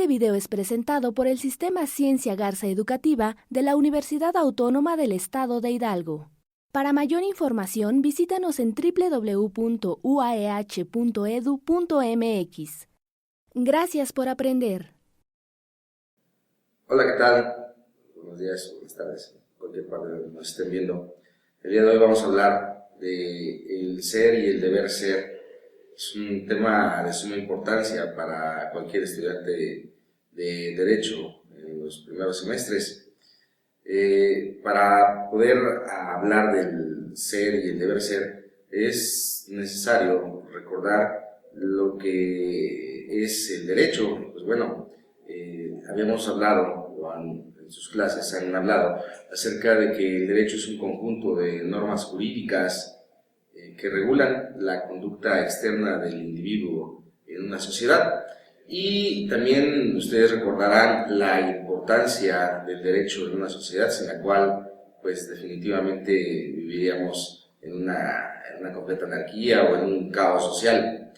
video es presentado por el Sistema Ciencia Garza Educativa de la Universidad Autónoma del Estado de Hidalgo. Para mayor información, visítanos en www.uaeh.edu.mx. Gracias por aprender. Hola, ¿qué tal? Buenos días, buenas tardes, cualquier parte de donde nos estén viendo. El día de hoy vamos a hablar del ser y el deber ser. Es un tema de suma importancia para cualquier estudiante de Derecho en los primeros semestres. Para poder hablar del ser y el deber ser, es necesario recordar lo que es el derecho. Pues bueno, habíamos hablado, o en sus clases han hablado, acerca de que el derecho es un conjunto de normas jurídicas que regulan la conducta externa del individuo en una sociedad. Y también ustedes recordarán la importancia del derecho en una sociedad sin la cual, pues definitivamente viviríamos en una completa anarquía o en un caos social.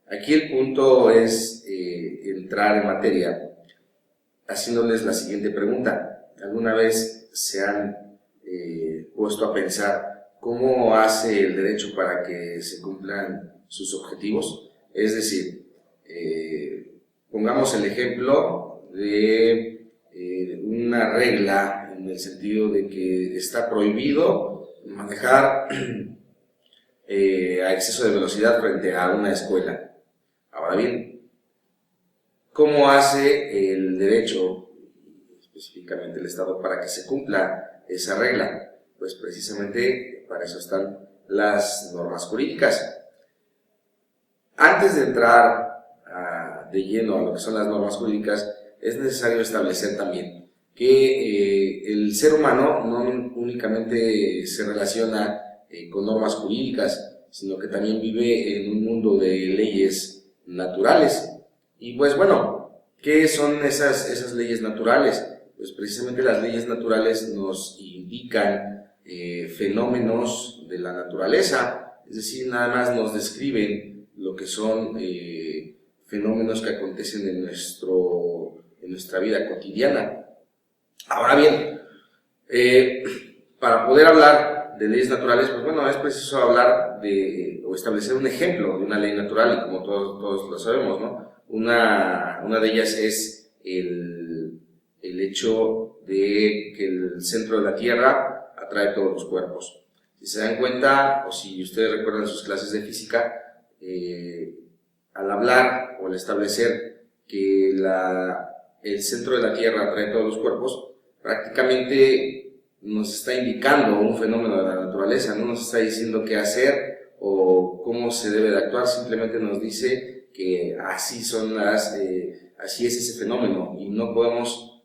Aquí el punto es entrar en materia haciéndoles la siguiente pregunta. ¿Alguna vez se han puesto a pensar cómo hace el derecho para que se cumplan sus objetivos? Es decir, pongamos el ejemplo de una regla en el sentido de que está prohibido manejar a exceso de velocidad frente a una escuela. Ahora bien, ¿cómo hace el derecho, específicamente el Estado, para que se cumpla esa regla? Pues precisamente para eso están las normas jurídicas. Antes de entrar de lleno a lo que son las normas jurídicas, es necesario establecer también que el ser humano no únicamente se relaciona con normas jurídicas, sino que también vive en un mundo de leyes naturales. Y pues bueno, ¿qué son esas leyes naturales? Pues precisamente las leyes naturales nos indican fenómenos de la naturaleza, es decir, nada más nos describen lo que son fenómenos que acontecen en nuestra vida cotidiana. Ahora bien, para poder hablar de leyes naturales, pues bueno, es preciso hablar o establecer un ejemplo de una ley natural, y como todos lo sabemos, ¿no? Una de ellas es el hecho de que el centro de la Tierra atrae todos los cuerpos. Si se dan cuenta, o si ustedes recuerdan sus clases de física, al hablar o al establecer que el centro de la Tierra atrae todos los cuerpos, prácticamente nos está indicando un fenómeno de la naturaleza, no nos está diciendo qué hacer o cómo se debe de actuar, simplemente nos dice que así es ese fenómeno y no podemos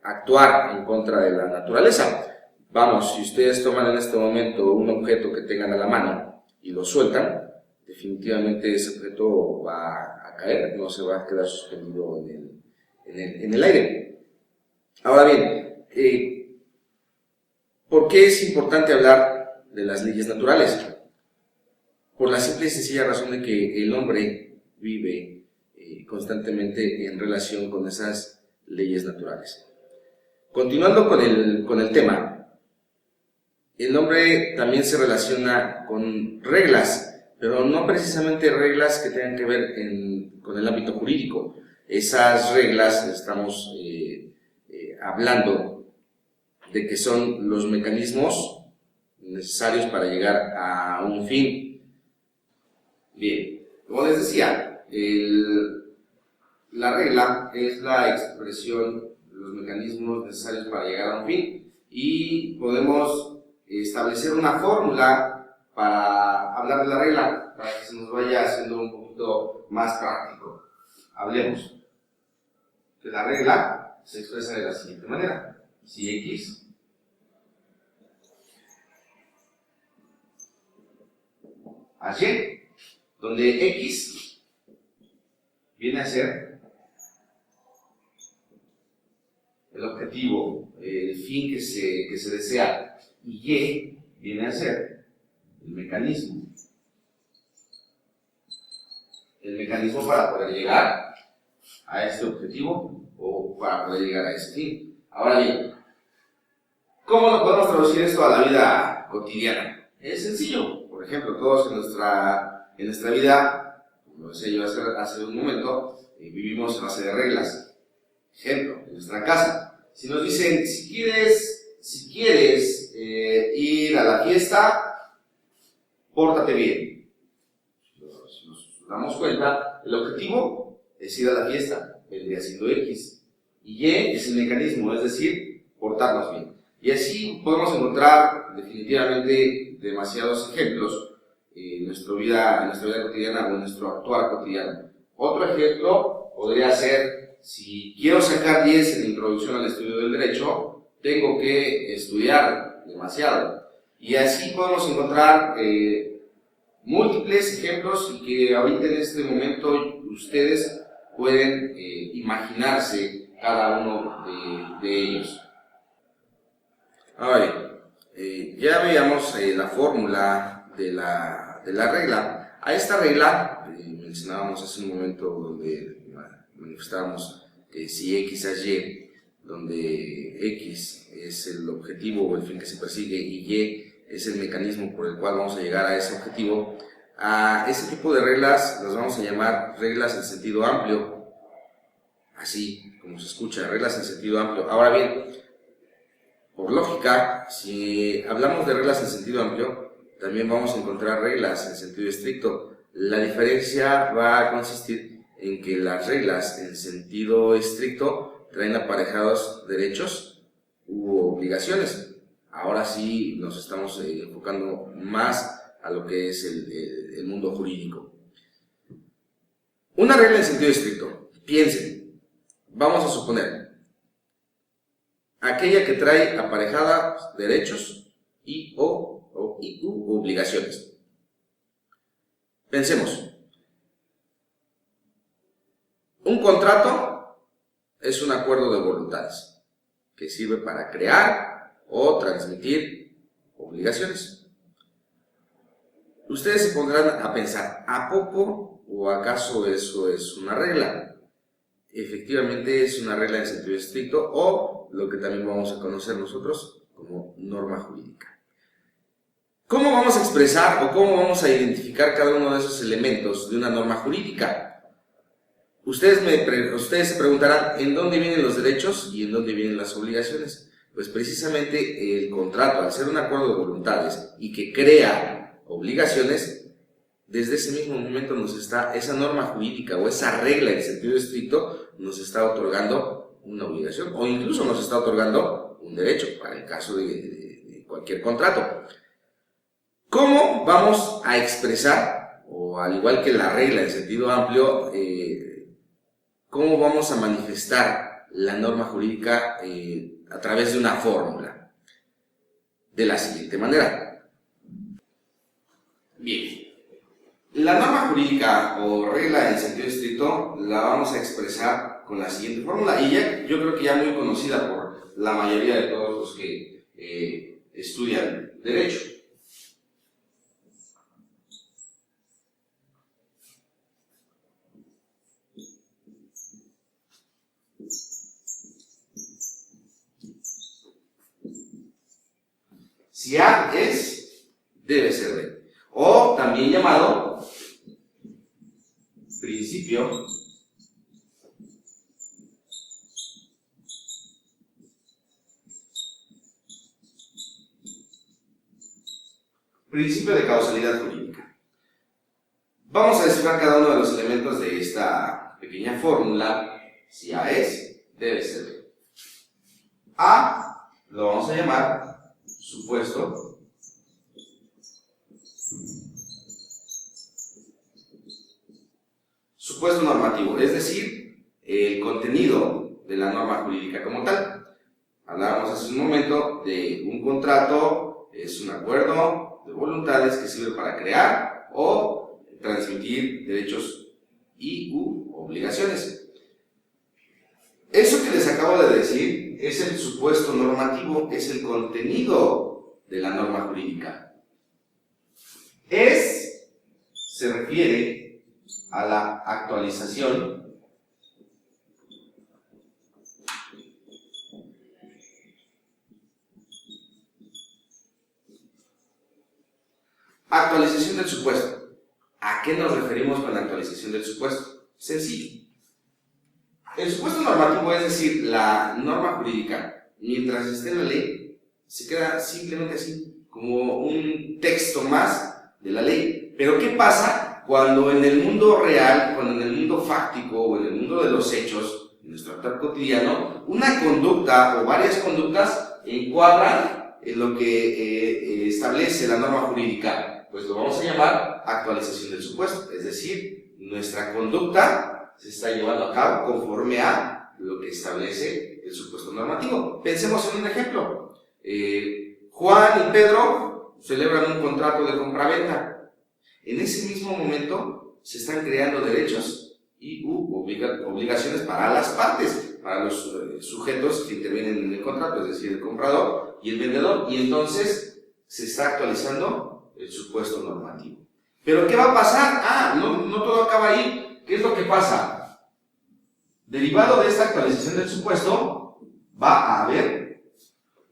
actuar en contra de la naturaleza. Vamos, si ustedes toman en este momento un objeto que tengan a la mano y lo sueltan, definitivamente ese objeto va a caer, no se va a quedar suspendido en el aire. Ahora bien, ¿por qué es importante hablar de las leyes naturales? Por la simple y sencilla razón de que el hombre vive constantemente en relación con esas leyes naturales. Continuando con el tema, el hombre también se relaciona con reglas, pero no precisamente reglas que tengan que ver con el ámbito jurídico. Esas reglas estamos hablando de que son los mecanismos necesarios para llegar a un fin. Bien, como les decía, la regla es la expresión de los mecanismos necesarios para llegar a un fin, y podemos establecer una fórmula para hablar de la regla, para que se nos vaya haciendo un poquito más práctico. Hablemos que la regla se expresa de la siguiente manera: si X a Y, donde X viene a ser el objetivo, el fin que se desea, y Y viene a ser el mecanismo para poder llegar a este objetivo o para poder llegar a ese fin. Ahora bien, ¿cómo lo podemos traducir esto a la vida cotidiana? Es sencillo. Por ejemplo, todos en nuestra vida, como decía yo hace un momento, vivimos a base de reglas. Ejemplo, en nuestra casa, si nos dicen, si quieres ir a la fiesta, pórtate bien. Si nos damos cuenta, el objetivo es ir a la fiesta, vendría siendo X. Y Y es el mecanismo, es decir, portarnos bien. Y así podemos encontrar definitivamente demasiados ejemplos en nuestra vida cotidiana o en nuestro actuar cotidiano. Otro ejemplo podría ser, si quiero sacar 10 en la introducción al estudio del derecho, tengo que estudiar demasiado. Y así podemos encontrar múltiples ejemplos y que ahorita en este momento ustedes pueden imaginarse cada uno de ellos. Ahora bien, ya veíamos la fórmula de la regla. A esta regla, mencionábamos hace un momento donde manifestábamos que si X es Y, donde X es el objetivo o el fin que se persigue y Y es el mecanismo por el cual vamos a llegar a ese objetivo, a ese tipo de reglas las vamos a llamar reglas en sentido amplio, así como se escucha, reglas en sentido amplio. Ahora bien, por lógica, si hablamos de reglas en sentido amplio, también vamos a encontrar reglas en sentido estricto. La diferencia va a consistir en que las reglas en sentido estricto traen aparejados derechos u obligaciones. Ahora sí nos estamos enfocando más a lo que es el mundo jurídico. Una regla en sentido estricto, piensen, vamos a suponer, aquella que trae aparejadas derechos y u obligaciones. Pensemos, un contrato es un acuerdo de voluntades que sirve para crear o transmitir obligaciones. Ustedes se pondrán a pensar, ¿a poco o acaso eso es una regla? Efectivamente es una regla en sentido estricto o lo que también vamos a conocer nosotros como norma jurídica. ¿Cómo vamos a expresar o cómo vamos a identificar cada uno de esos elementos de una norma jurídica? Ustedes se preguntarán, ¿en dónde vienen los derechos y en dónde vienen las obligaciones? Pues precisamente el contrato, al ser un acuerdo de voluntades y que crea obligaciones, desde ese mismo momento esa norma jurídica o esa regla en sentido estricto nos está otorgando una obligación o incluso nos está otorgando un derecho para el caso de cualquier contrato. ¿Cómo vamos a expresar, o al igual que la regla en sentido amplio, cómo vamos a manifestar la norma jurídica a través de una fórmula? De la siguiente manera. Bien. La norma jurídica o regla en sentido estricto la vamos a expresar con la siguiente fórmula y yo creo que ya muy conocida por la mayoría de todos los que estudian derecho. Si A es, debe ser B. O también llamado principio de causalidad jurídica. Vamos a descifrar cada uno de los elementos de esta pequeña fórmula. Si A es, debe ser B. A lo vamos a llamar supuesto normativo, es decir, el contenido de la norma jurídica como tal. Hablábamos hace un momento de un contrato, es un acuerdo de voluntades que sirve para crear o transmitir derechos y u obligaciones. Eso que les acabo de decir es el supuesto normativo, es el contenido de la norma jurídica. Se refiere a la actualización Actualización del supuesto. ¿A qué nos referimos con la actualización del supuesto? Sencillo. El supuesto normativo, es decir, la norma jurídica, mientras esté en la ley, se queda simplemente así, como un texto más de la ley. Pero ¿qué pasa cuando en el mundo real, cuando en el mundo fáctico o en el mundo de los hechos, en nuestro actuar cotidiano, una conducta o varias conductas encuadran en lo que establece la norma jurídica? Pues lo vamos a llamar actualización del supuesto, es decir, nuestra conducta se está llevando a cabo conforme a lo que establece el supuesto normativo. Pensemos en un ejemplo. Juan y Pedro celebran un contrato de compraventa. En ese mismo momento se están creando derechos y obligaciones para las partes, para los sujetos que intervienen en el contrato, es decir, el comprador y el vendedor, y entonces se está actualizando el supuesto normativo. ¿Pero qué va a pasar? No todo acaba ahí. ¿Qué es lo que pasa? Derivado de esta actualización del supuesto, va a haber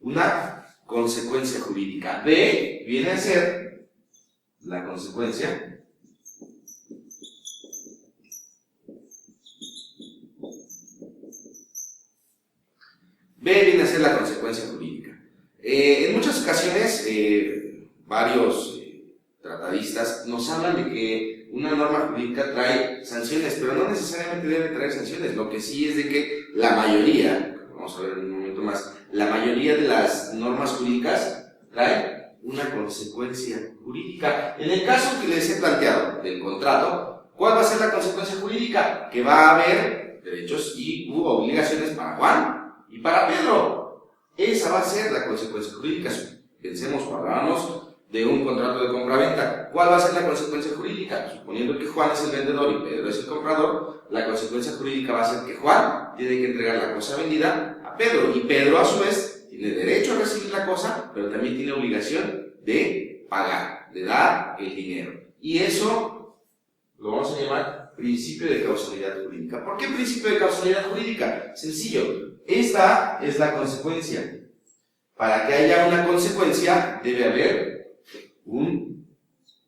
una consecuencia jurídica. B viene a ser la consecuencia jurídica. En muchas ocasiones, varios tratadistas nos hablan de que una norma jurídica trae sanciones, pero no necesariamente debe traer sanciones. Lo que sí es de que la mayoría, vamos a ver en un momento más, la mayoría de las normas jurídicas traen una consecuencia jurídica. En el caso que les he planteado del contrato, ¿cuál va a ser la consecuencia jurídica? Que va a haber derechos y obligaciones para Juan y para Pedro. Esa va a ser la consecuencia jurídica. Pensemos, hablamos de un contrato de compraventa. ¿Cuál va a ser la consecuencia jurídica? Suponiendo que Juan es el vendedor y Pedro es el comprador, la consecuencia jurídica va a ser que Juan tiene que entregar la cosa vendida a Pedro, y Pedro a su vez tiene derecho a recibir la cosa, pero también tiene obligación de pagar, de dar el dinero. Y eso lo vamos a llamar principio de causalidad jurídica. ¿Por qué principio de causalidad jurídica? Sencillo, esta es la consecuencia. Para que haya una consecuencia debe haber un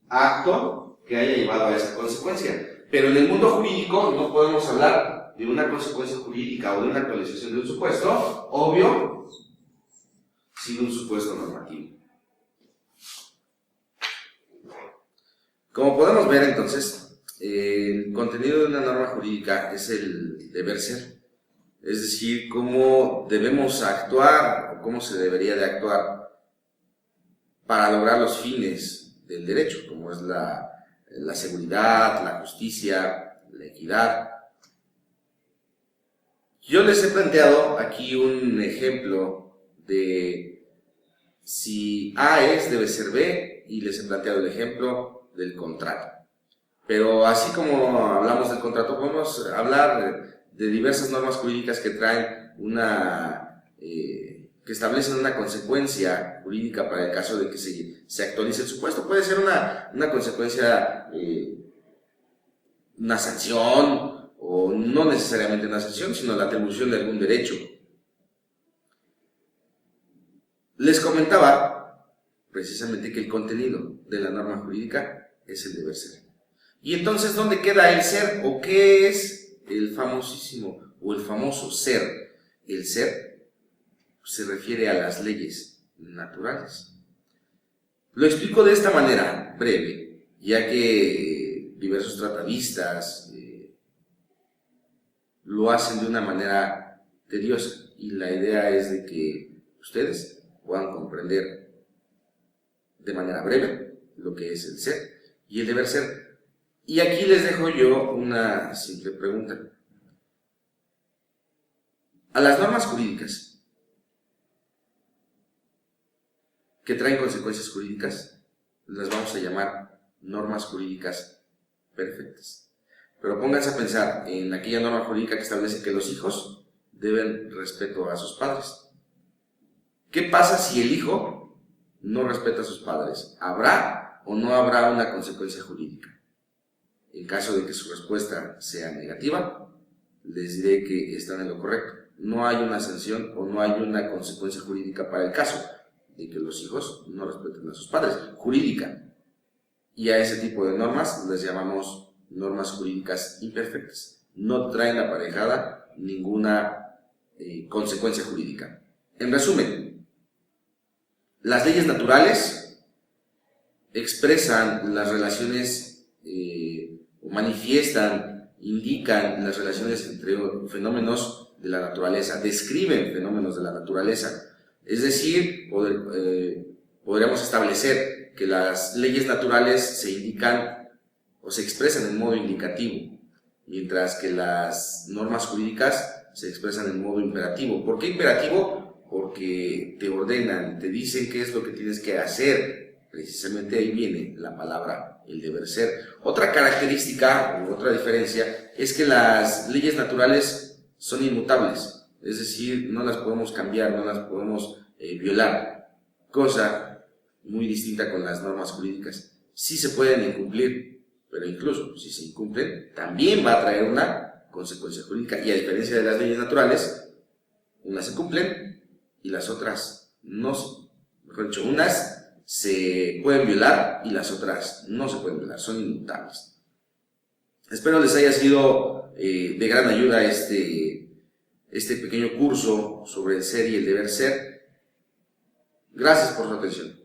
acto que haya llevado a esa consecuencia. Pero en el mundo jurídico no podemos hablar de una consecuencia jurídica o de una actualización de un supuesto, obvio, sin un supuesto normativo. Como podemos ver entonces, el contenido de una norma jurídica es el deber ser, es decir, cómo debemos actuar o cómo se debería de actuar para lograr los fines del derecho, como es la seguridad, la justicia, la equidad. Yo les he planteado aquí un ejemplo de si A es, debe ser B, y les he planteado el ejemplo del contrato. Pero así como hablamos del contrato, podemos hablar de diversas normas jurídicas que traen que establecen una consecuencia jurídica para el caso de que se actualice el supuesto. Puede ser una consecuencia, una sanción, o no necesariamente una sanción, sino la atribución de algún derecho. Les comentaba precisamente que el contenido de la norma jurídica es el deber ser. Y entonces, ¿dónde queda el ser? ¿O qué es el famosísimo o el famoso ser? El ser se refiere a las leyes naturales. Lo explico de esta manera breve, ya que diversos tratadistas lo hacen de una manera tediosa, y la idea es de que ustedes puedan comprender de manera breve lo que es el ser y el deber ser. Y aquí les dejo yo una simple pregunta. A las normas jurídicas que traen consecuencias jurídicas, las vamos a llamar normas jurídicas perfectas. Pero pónganse a pensar en aquella norma jurídica que establece que los hijos deben respeto a sus padres. ¿Qué pasa si el hijo no respeta a sus padres? ¿Habrá o no habrá una consecuencia jurídica? En caso de que su respuesta sea negativa, les diré que están en lo correcto. No hay una sanción o no hay una consecuencia jurídica para el caso de que los hijos no respeten a sus padres, jurídica. y a ese tipo de normas les llamamos normas jurídicas imperfectas. No traen aparejada ninguna consecuencia jurídica. En resumen, las leyes naturales expresan las relaciones o manifiestan, indican las relaciones entre fenómenos de la naturaleza, describen fenómenos de la naturaleza. Es decir, podríamos establecer que las leyes naturales se indican o se expresan en modo indicativo, mientras que las normas jurídicas se expresan en modo imperativo. ¿Por qué imperativo? Porque te ordenan, te dicen qué es lo que tienes que hacer. Precisamente ahí viene la palabra, el deber ser. Otra característica u otra diferencia es que las leyes naturales son inmutables, es decir, no las podemos cambiar, no las podemos violar, cosa muy distinta con las normas jurídicas. Sí se pueden incumplir, pero incluso si se incumplen, también va a traer una consecuencia jurídica, y a diferencia de las leyes naturales, unas se cumplen y las otras no. Mejor dicho, unas se pueden violar y las otras no se pueden violar, son inmutables. Espero les haya sido de gran ayuda este pequeño curso sobre el ser y el deber ser. Gracias por su atención.